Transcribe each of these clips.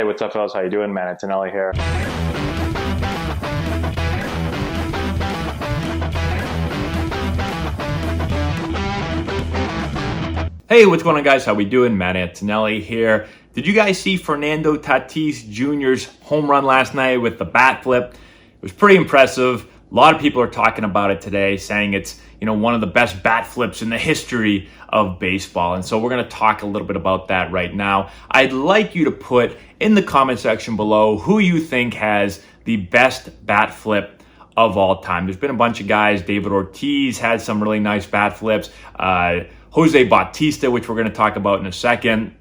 Hey, what's up, fellas? How you doing? Man, Antonelli here. Hey, what's going on, guys? How we doing? Matt Antonelli here. Did you guys see Fernando Tatis Jr.'s home run last night with the bat flip? It was pretty impressive. A lot of people are talking about it today, saying it's one of the best bat flips in the history of baseball. And so we're going to talk a little bit about that right now. I'd like you to put in the comment section below who you think has the best bat flip of all time. There's been a bunch of guys. David Ortiz had some really nice bat flips. Jose Bautista, which we're going to talk about in a second,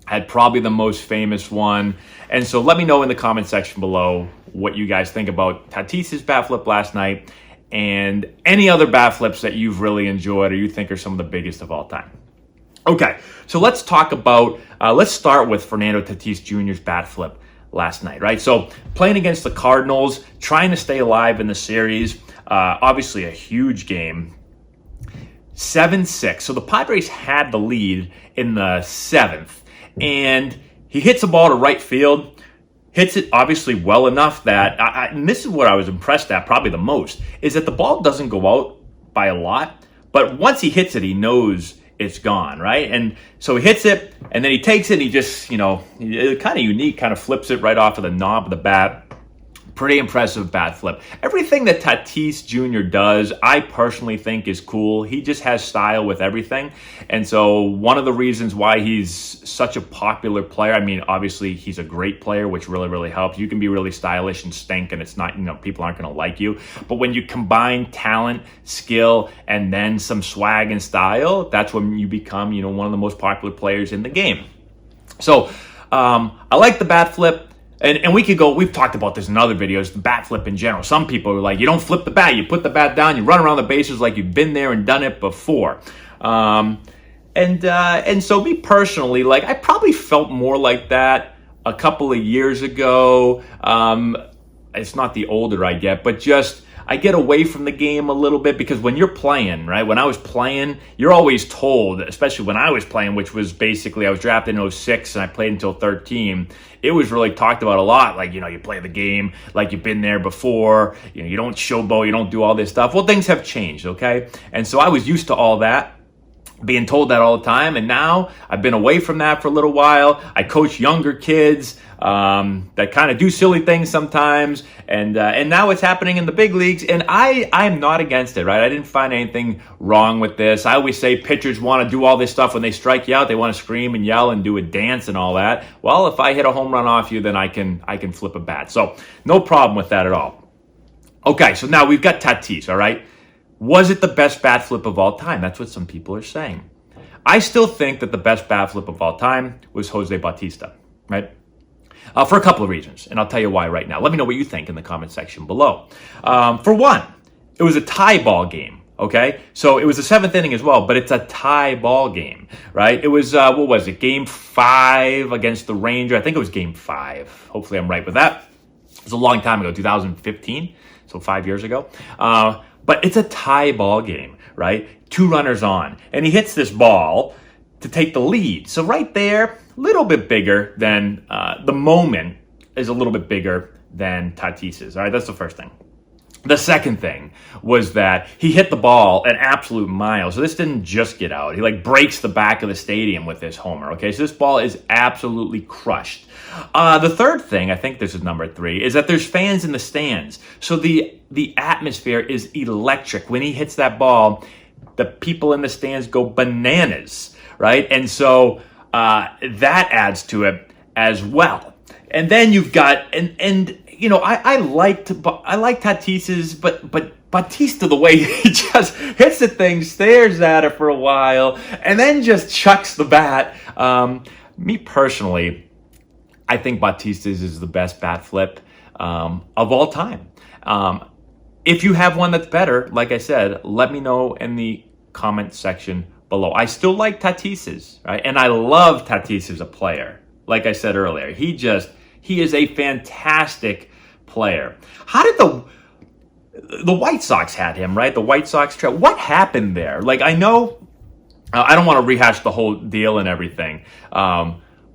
had probably the most famous one. And so let me know in the comment section below what you guys think about Tatis's bat flip last night and any other bat flips that you've really enjoyed or you think are some of the biggest of all time. Okay, so let's talk about, let's start with Fernando Tatis Jr.'s bat flip last night, right? So playing against the Cardinals, trying to stay alive in the series, obviously a huge game. 7-6. So the Padres had the lead in the seventh, and he hits the ball to right field, hits it obviously well enough that, and this is what I was impressed at probably the most, is that the ball doesn't go out by a lot, but once he hits it, he knows it's gone, right? And so he hits it, and then he takes it, and he just, kind of unique, kind of flips it right off of the knob of the bat. Pretty impressive bat flip. Everything that Tatis Jr. does, I personally think is cool. He just has style with everything. And so one of the reasons why he's such a popular player, I mean, obviously he's a great player, which really, really helps. You can be really stylish and stink, and it's not, people aren't going to like you. But when you combine talent, skill, and then some swag and style, that's when you become, one of the most popular players in the game. So I like the bat flip. And we could go, we've talked about this in other videos, the bat flip in general. Some people are like, you don't flip the bat, you put the bat down, you run around the bases like you've been there and done it before. And so me personally, I probably felt more like that a couple of years ago. It's not the older I get, but just I get away from the game a little bit because when you're playing, right? When I was playing, you're always told, especially when I was playing, which was basically I was drafted in 06 and I played until 13. It was really talked about a lot. You play the game like you've been there before. You don't showboat, you don't do all this stuff. Well, things have changed, okay? And so I was used to all that, being told that all the time, and now I've been away from that for a little while. I coach younger kids that kind of do silly things sometimes, and now it's happening in the big leagues, and I'm not against it, right? I didn't find anything wrong with this. I always say pitchers want to do all this stuff when they strike you out. They want to scream and yell and do a dance and all that. Well, if I hit a home run off you, then I can flip a bat. So no problem with that at all. Okay, so now we've got Tatis, all right? Was it the best bat flip of all time? That's what some people are saying. I still think that the best bat flip of all time was Jose Bautista, right? For a couple of reasons, and I'll tell you why right now. Let me know what you think in the comment section below. For one, it was a tie ball game, okay? So it was the seventh inning as well, but it's a tie ball game, right? It was, what was it, Game 5 against the Rangers? I think it was Game 5. Hopefully I'm right with that. It was a long time ago, 2015, so 5 years ago. But it's a tie ball game, right? 2 runners on. And he hits this ball to take the lead. So right there, a little bit bigger than, the moment is a little bit bigger than Tatis's. All right, that's the first thing. The second thing was that he hit the ball an absolute mile. So this didn't just get out. He breaks the back of the stadium with this homer. Okay, so this ball is absolutely crushed. The third thing, I think this is number 3, is that there's fans in the stands. So the atmosphere is electric. When he hits that ball, the people in the stands go bananas, right? And so that adds to it as well. And then you've got I like Tatis's, but Bautista, the way he just hits the thing, stares at it for a while, and then just chucks the bat. Me personally, I think Bautista's is the best bat flip of all time. If you have one that's better, like I said, let me know in the comment section below. I still like Tatis's, right? And I love Tatis as a player. Like I said earlier, he is a fantastic player. How did the White Sox had him, right? The White Sox trade. What happened there? I know, I don't want to rehash the whole deal and everything,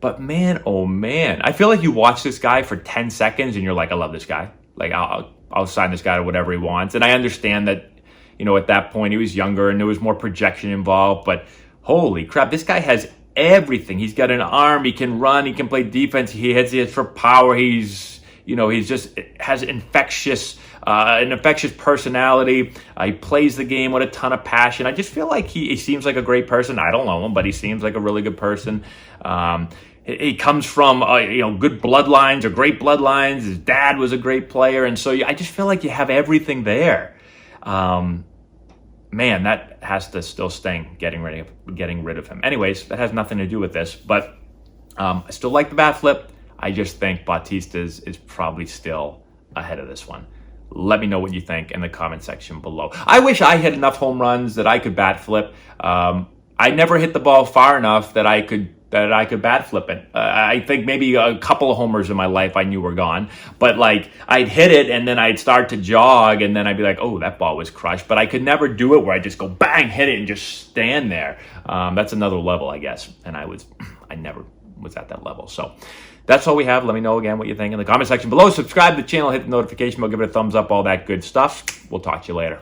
But man, oh man, I feel like you watch this guy for 10 seconds and you're like, I love this guy. Like, I'll sign this guy to whatever he wants. And I understand that, at that point he was younger and there was more projection involved, but holy crap, this guy has everything. He's got an arm, he can run, he can play defense, he hits for power, he's just has an infectious personality. He plays the game with a ton of passion. I just feel like he seems like a great person. I don't know him, but he seems like a really good person. He comes from good bloodlines or great bloodlines. His dad was a great player, and so I just feel like you have everything there. Man, that has to still sting getting rid of him. Anyways, that has nothing to do with this, but I still like the bat flip. I just think Bautista is probably still ahead of this one. Let me know what you think in the comment section below. I wish I hit enough home runs that I could bat flip. I never hit the ball far enough that I could bat flip it. I think maybe a couple of homers in my life I knew were gone, but like I'd hit it and then I'd start to jog and then I'd be like, oh, that ball was crushed. But I could never do it where I just go bang, hit it and just stand there. That's another level, I guess. And I never was at that level. So that's all we have. Let me know again what you think in the comment section below. Subscribe to the channel, hit the notification bell, give it a thumbs up, all that good stuff. We'll talk to you later.